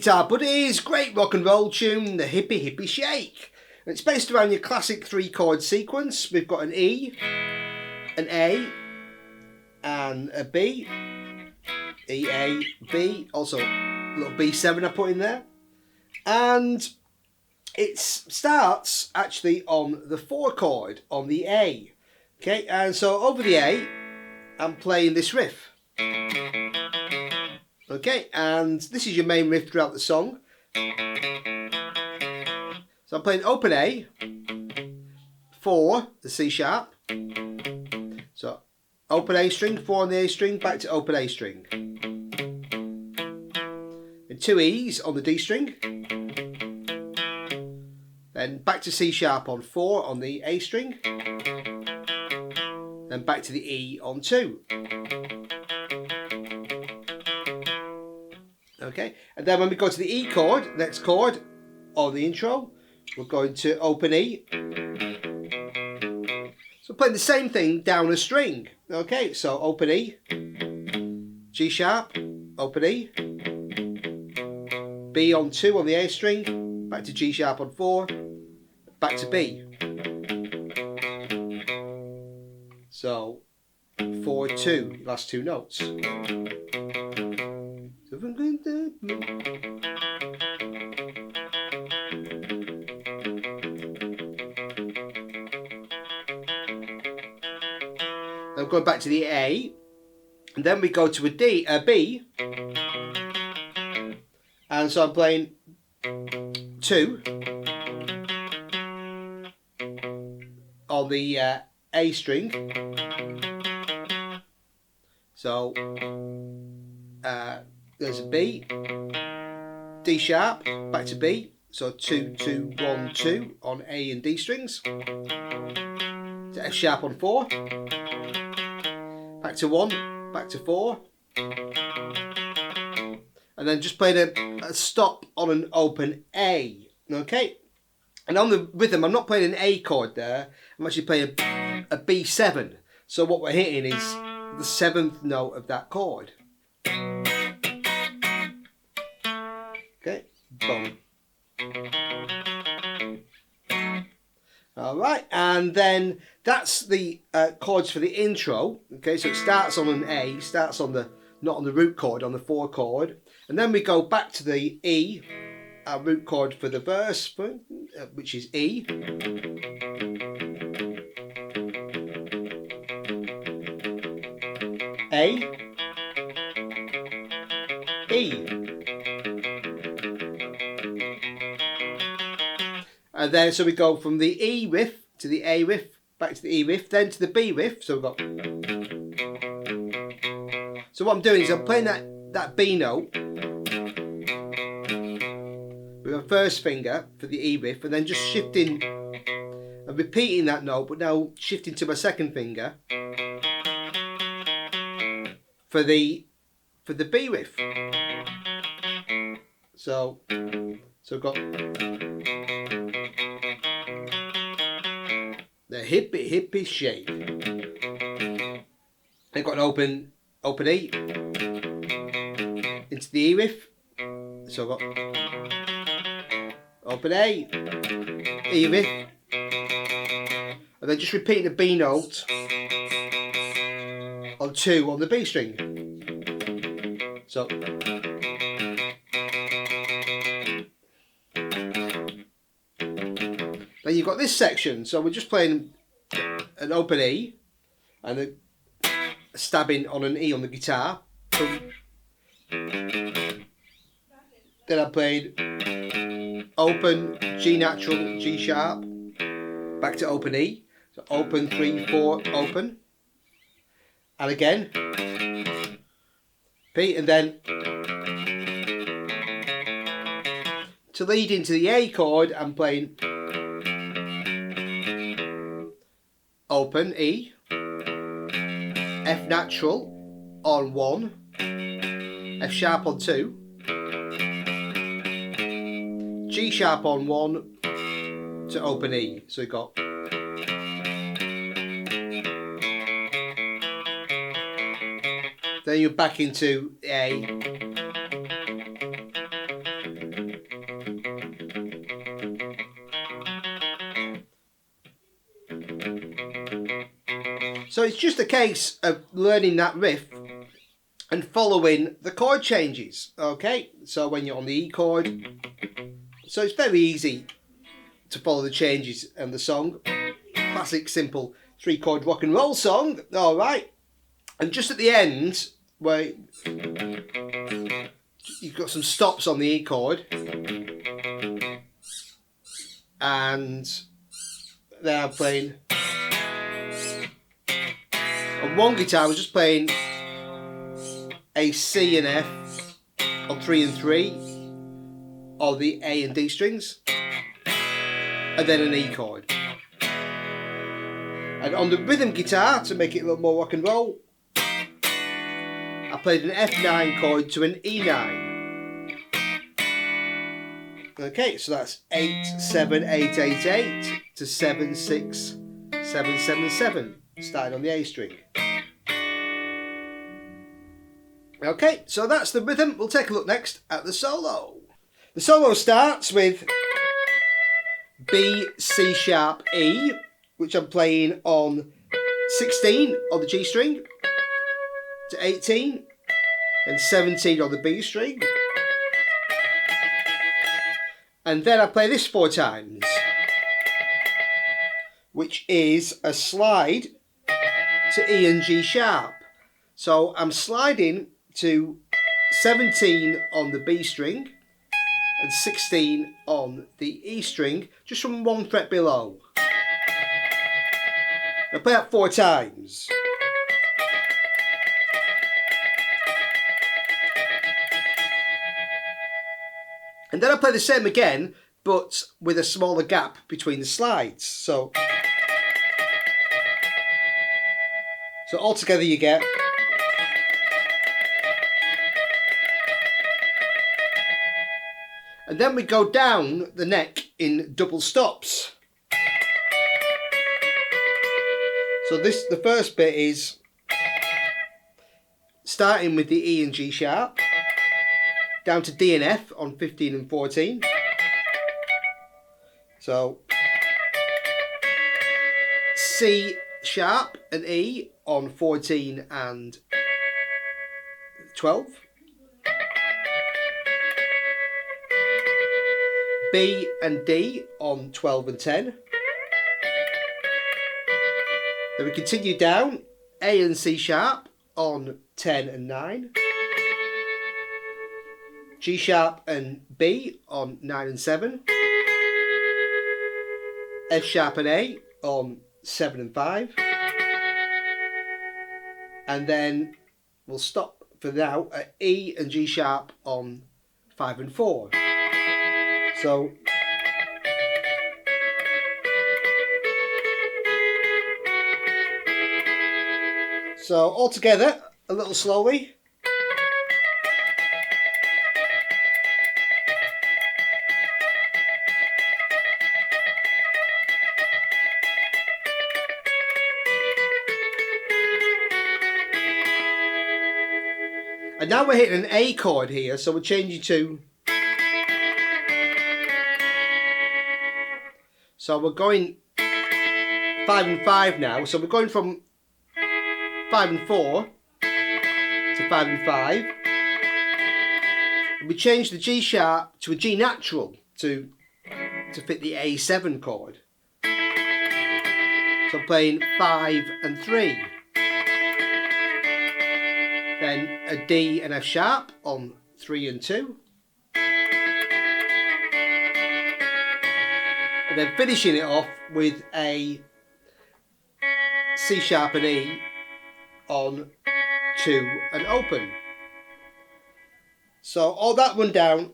Guitar Buddies, great rock and roll tune, the Hippy Hippy Shake. And it's based around your classic 3-chord sequence. We've got an E, an A, and a B, E, A, B, also a little B7 I put in there. And it starts actually on the 4 chord, on the A. Okay, and so over the A, I'm playing this riff. Okay, and this is your main riff throughout the song. So I'm playing open A, 4, the C sharp. So open A string, 4 on the A string, back to open A string. And 2 E's on the D string. Then back to C sharp on 4 on the A string. Then back to the E on 2. Okay, and then when we go to the E chord, next chord on the intro, we're going to open E. So playing the same thing down a string. Okay, so open E, G sharp, open E, B on 2 on the A string, back to G sharp on 4, back to B. So 4, 2, last 2 notes. I'm going back to the A, and then we go to a B, and so I'm playing 2 on the A string. So there's a B, D sharp, back to B. So 2, 2, 1, 2 on A and D strings. To F sharp on 4. Back to 1, back to 4. And then just playing a stop on an open A. Okay? And on the rhythm, I'm not playing an A chord there. I'm actually playing a B7. So what we're hitting is the 7th note of that chord. Okay? Boom. Alright, and then that's the chords for the intro. Okay, so it starts on an A, starts on the, not on the root chord, on the 4 chord. And then we go back to the E, our root chord for the verse, which is E. A, E. And then so we go from the E riff to the A riff, back to the E riff, then to the B riff. So we've got. So what I'm doing is I'm playing that B note with my first finger for the E riff, and then just shifting and repeating that note, but now shifting to my second finger for the B riff. So I've got the Hippy Hippy Shake. I've got an open E into the E riff. So I've got open A, E riff, and then just repeating the B note on 2 on the B string. So then you've got this section, so we're just playing an open E and a stabbing on an E on the guitar. Then I played open, G natural, G sharp, back to open E. So open, 3, 4, open. And again, B, and then to lead into the A chord, I'm playing open E, F natural on 1, F sharp on 2, G sharp on 1 to open E. So we've got then you're back into A, So it's just a case of learning that riff and following the chord changes. Okay, so when you're on the E chord, so it's very easy to follow the changes in the song. Classic, simple 3-chord rock and roll song. All right, and just at the end where you've got some stops on the E chord, and then I'm playing on one guitar. I was just playing a C and F on 3 and 3, or the A and D strings, and then an E chord. And on the rhythm guitar, to make it a little more rock and roll, I played an F9 chord to an E9. Okay, so that's 8, 7, 8, 8, 8 to 7, 6, 7, 7, 7, starting on the A string. Okay, so that's the rhythm. We'll take a look next at the solo. The solo starts with B, C sharp, E, which I'm playing on 16 on the G string, to 18, and 17 on the B string. And then I play this 4 times, which is a slide to E and G sharp. So I'm sliding to 17 on the B string and 16 on the E string, just from 1 fret below. I play that 4 times. And then I play the same again, but with a smaller gap between the slides. So altogether you get and then we go down the neck in double stops. So the first bit is starting with the E and G sharp, down to D and F on 15 and 14. So C sharp and E on 14 and 12. B and D on 12 and 10. Then we continue down, A and C sharp on 10 and 9. G sharp and B on 9 and 7. F sharp and A on 7 and 5. And then we'll stop for now at E and G sharp on 5 and 4. So all together, a little slowly. And now we're hitting an A chord here, so we're changing to... So we're going 5 and 5 now, so we're going from 5 and 4 to 5 and 5. And we change the G sharp to a G natural to fit the A7 chord. So I'm playing 5 and 3. Then a D and F sharp on 3 and 2. And then finishing it off with a C sharp and E on 2 and open. So all that run down.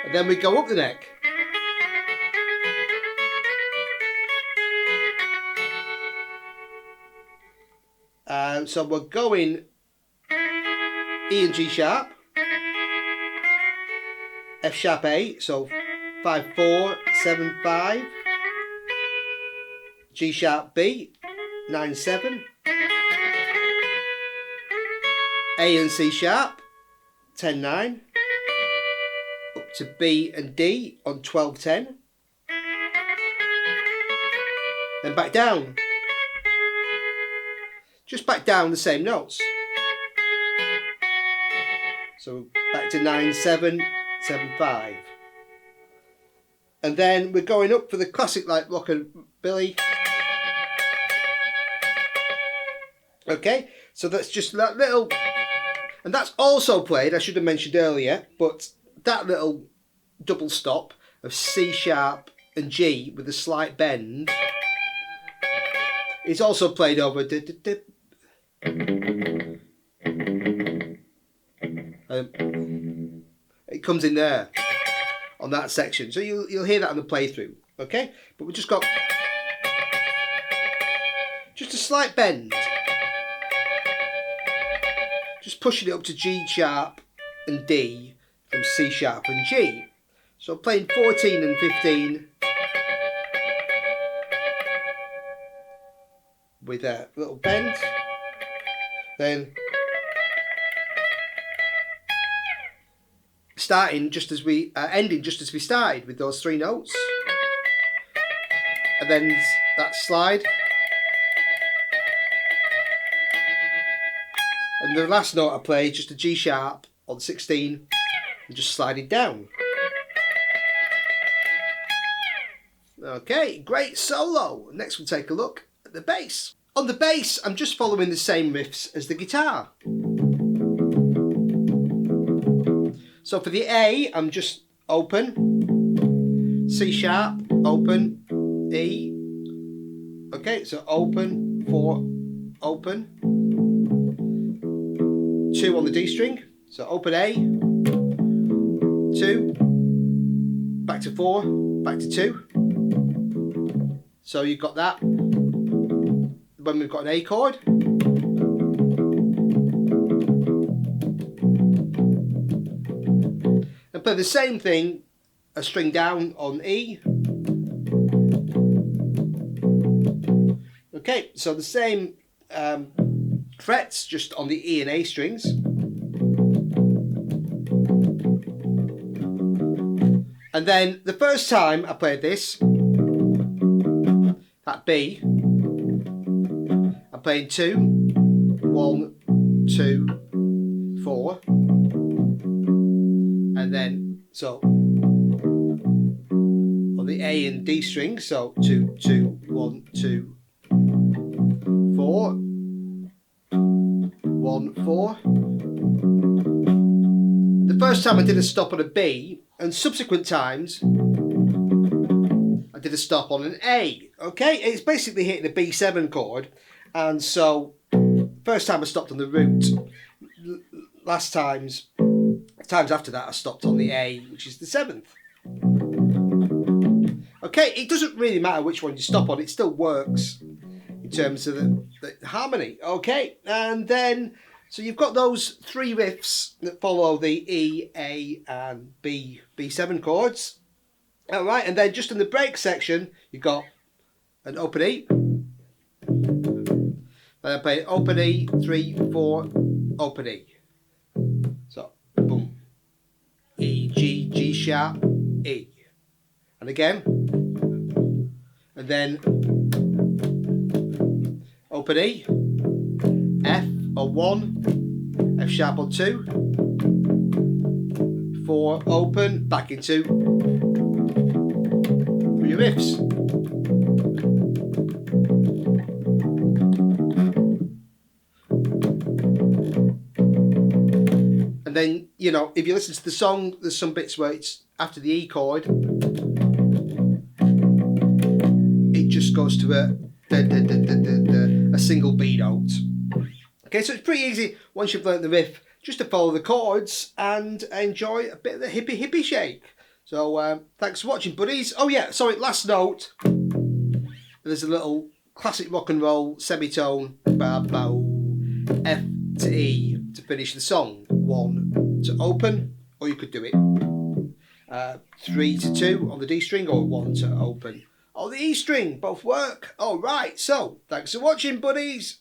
And then we go up the neck. So we're going E and G sharp, F sharp A, so 5 4 7 5, G sharp B 9 7, A and C sharp 10 9, to B and D on 12/10. Then back down. Just back down the same notes. So back to 9/7, 7/5. And then we're going up for the classic like rockabilly. Okay, so that's just that little, and that's also played, I should have mentioned earlier, but that little double stop of C sharp and G with a slight bend is also played over. It comes in there on that section, so you'll hear that on the playthrough. Okay, but we just got just a slight bend. Just pushing it up to G sharp and D from C sharp and G. So playing 14 and 15 with a little bend. Then starting just as we ending just as we started with those three notes. And then that slide. And the last note I played, just a G sharp on 16 and just sliding down. Okay, great solo. Next we'll take a look at the bass. On the bass, I'm just following the same riffs as the guitar. So for the A, I'm just open, C sharp, open, E. Okay, so open, 4, open. 2 on the D string, so open A, 2, back to 4, back to 2. So you've got that when we've got an A chord. And play the same thing, a string down on E. Okay, so the same frets, just on the E and A strings. And then the first time I played this, that B, I'm playing 2, 1, 2, 4, and then so on the A and D strings, so 2, 2, 1, 2, 4. 1, 4. The first time I did a stop on a B, and subsequent times I did a stop on an A. Okay, it's basically hitting the B7 chord, and so first time I stopped on the root. Last times after that I stopped on the A, which is the 7th. Okay, it doesn't really matter which one you stop on, it still works in terms of the harmony. Okay, and then so you've got those three riffs that follow the E, A and B7 chords. Alright, and then just in the break section you've got an open E, then I play open E, 3, 4, open E. So boom, E, G, G sharp, E, and again, and then open E, F on 1, F sharp on 2, 4 open, back into for your riffs. And then, you know, if you listen to the song, there's some bits where it's after the E chord, it just goes to a single B note. Okay, so it's pretty easy once you've learnt the riff just to follow the chords and enjoy a bit of the hippy hippy shake. So thanks for watching, buddies. Oh yeah, sorry, last note. There's a little classic rock and roll semitone, F to E to finish the song. 1 to open, or you could do it 3 to 2 on the D string, or 1 to open on the E string. Both work. All right, so thanks for watching, buddies.